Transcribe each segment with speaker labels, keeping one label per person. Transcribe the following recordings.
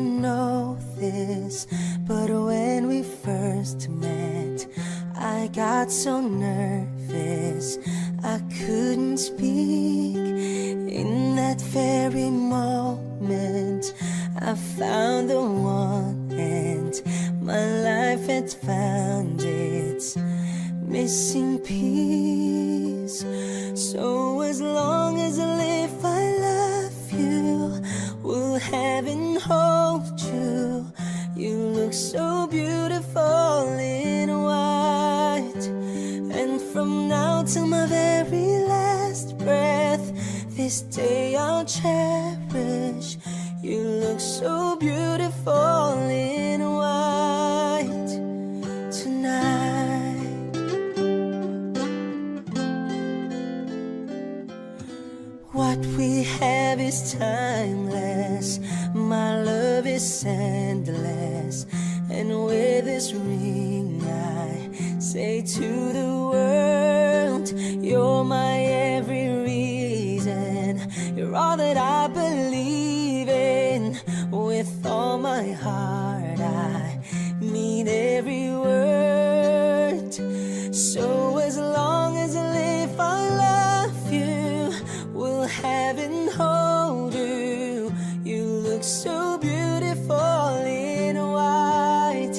Speaker 1: you know this, but when we first met, I got so nervous I couldn't speak. In that very moment I found the one, and my life had found its missing piece. So as long as I live, I love you, will have and hold you. You look so beautiful in white, and from now till my very last breath, this day I'll cherish. You look so beautiful in white tonight. What we have is timeless, my love is endless, and with this ring I say to the world, you're my every reason, you're all that I believe in. With all my heart I mean every word. So as long as I live, I love you, will have and hold you. You look so beautiful in white,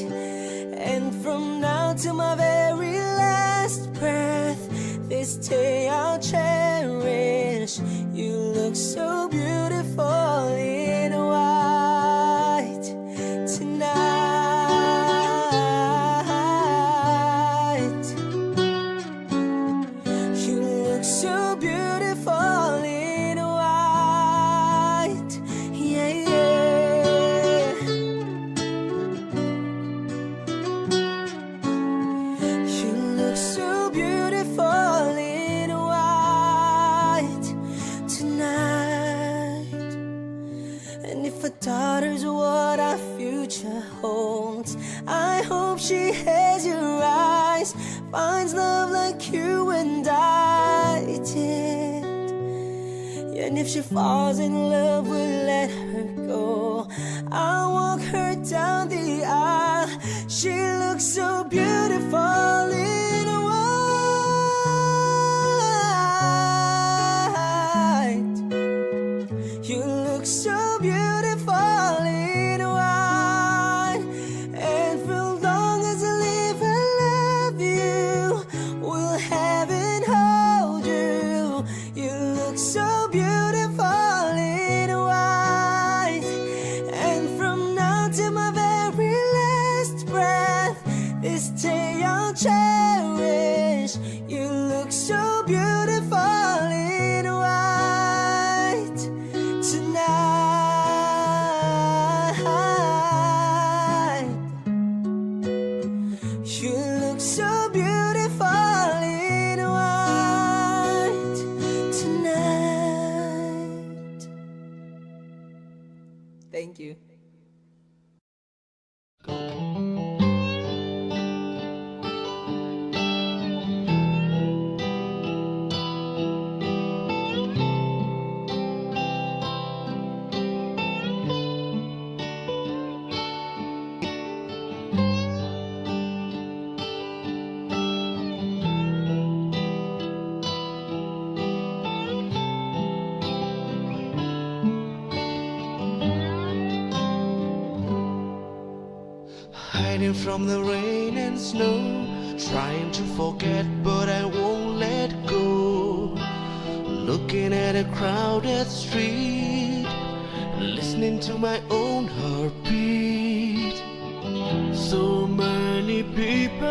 Speaker 1: and from now to my very last breath, this day I'll cherish. You look so beautiful in white tonight. You look so beautiful in white, yeah, yeah. You look so beautiful in white tonight. And if a daughter's what our future holds, I hope she has your eyes, finds love like you and I did. And if she falls in love, we'll let her go. I'll walk her down the aisle. She looks so beautiful in white. You look so beautiful in white, and for long as I live, I love you, will have and hold you. You look so beautiful in white, and from now to my very last breath, this day I'll cherish. You look so beautiful in white tonight. You look so beautiful in white tonight. Thank you.
Speaker 2: Hiding from the rain and snow, trying to forget but I won't let go. Looking at a crowded street, listening to my own heartbeat. So many people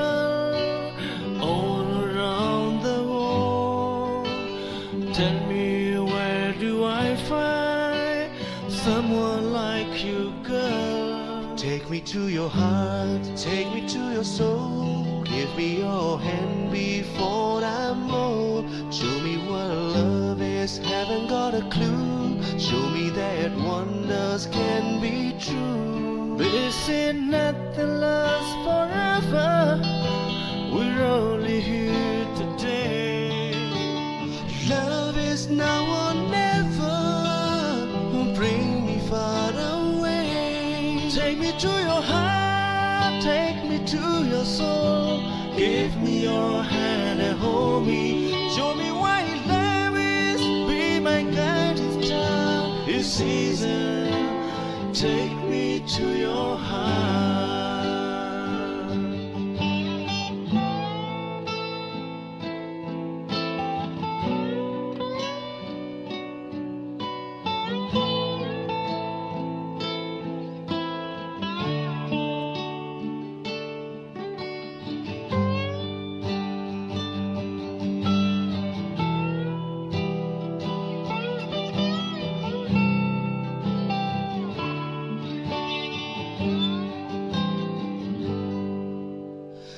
Speaker 2: all around the world. Tell me, where do I find someone like you, girl? Take me to your heart, take me to your soul. Give me your hand before I'm old. Show me what love is, haven't got a clue. Show me that wonders can be true. This ain't nothing lasts forever, we're only here today. Love is now or never, bring me far away. Take me to your heart, take me to your soul. Give me your hand and hold me. Show me what love is, be my guiding star. This season, take me to your heart.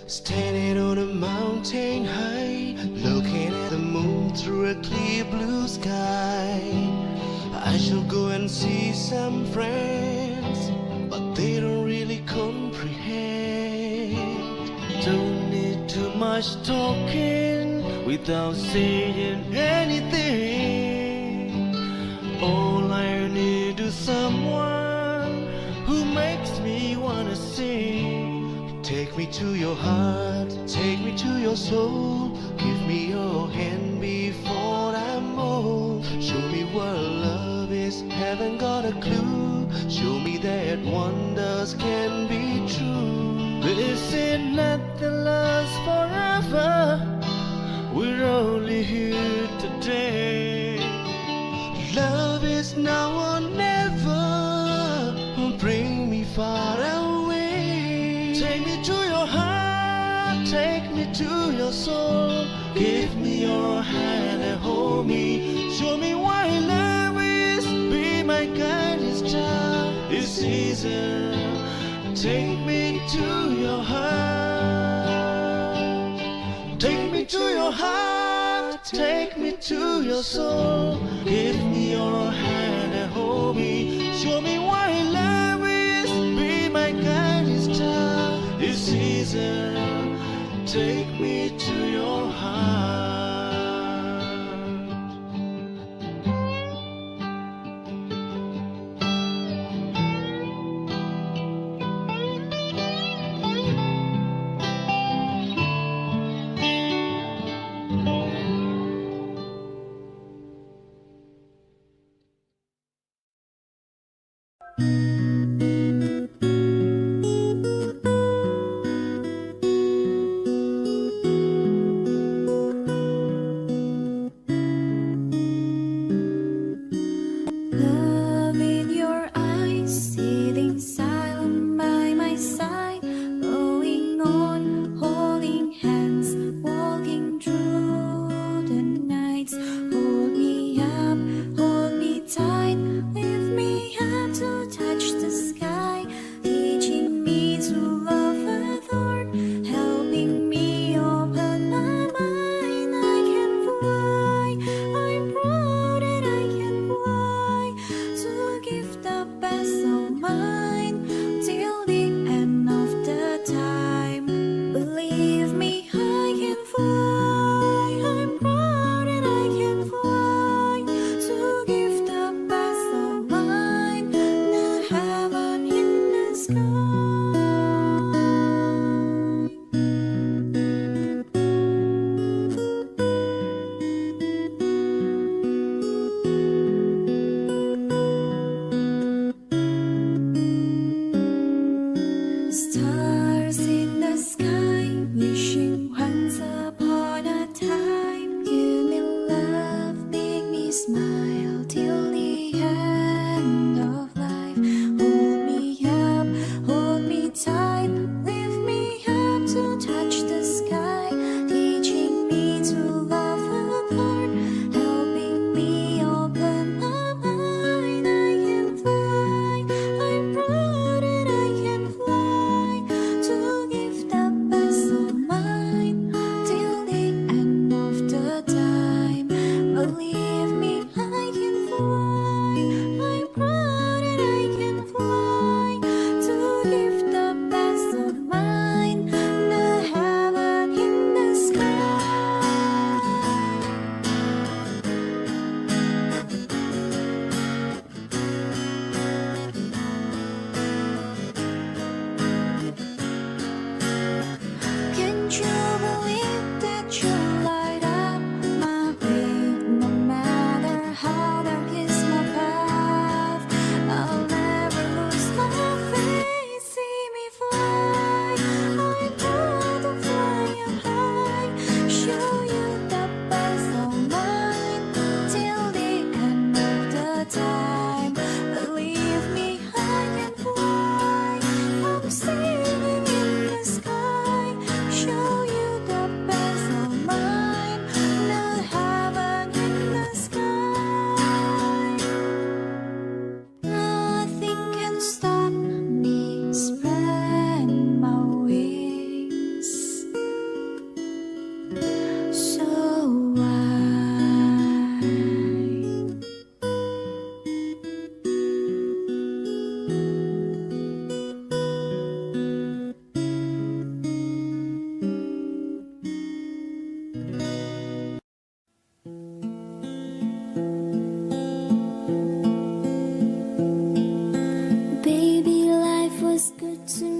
Speaker 2: Standing on a mountain high, looking at the moon through a clear blue sky. I shall go and see some friends, but they don't really comprehend. Don't need too much talking without saying anything. All I need is someone who makes me wanna sing. Take me to your heart, take me to your soul. Give me your hand before I'm old. Show me what love is, haven't got a clue. Show me that wonders can be true. This is not the last forever. We're only here today. Love is now or never. Bring me far away. Take me to your heart, take me to your soul. Give me your hand and hold me. Show me why love is, be my guiding star. This season, take me to your heart. Take me to your heart, take me to your soul. Give me your hand and hold me. Show me why love is, be my guiding star. This season, take me to your heart.
Speaker 3: Love in your eyes, sitting silent by my side, going on, holding hands, walking through the nights. Hold me up, hold me tight, lift me up to touch the sky, teaching me to love the Lord, helping me open my mind. I can fly, I'm proud that I can fly, to give the best of mine till the end of the time. Believe me, I can fly, I'm proud that I can fly, to give the best of mine, the heaven in the sky. Stars in the sky, wishing once upon a time. Give me love, make me smile till the end of life. Hold me up, hold me tight, lift me up to touch the sky, teaching me to love the Lord, helping me open my mind. I can fly, I'm proud that I can fly,
Speaker 1: to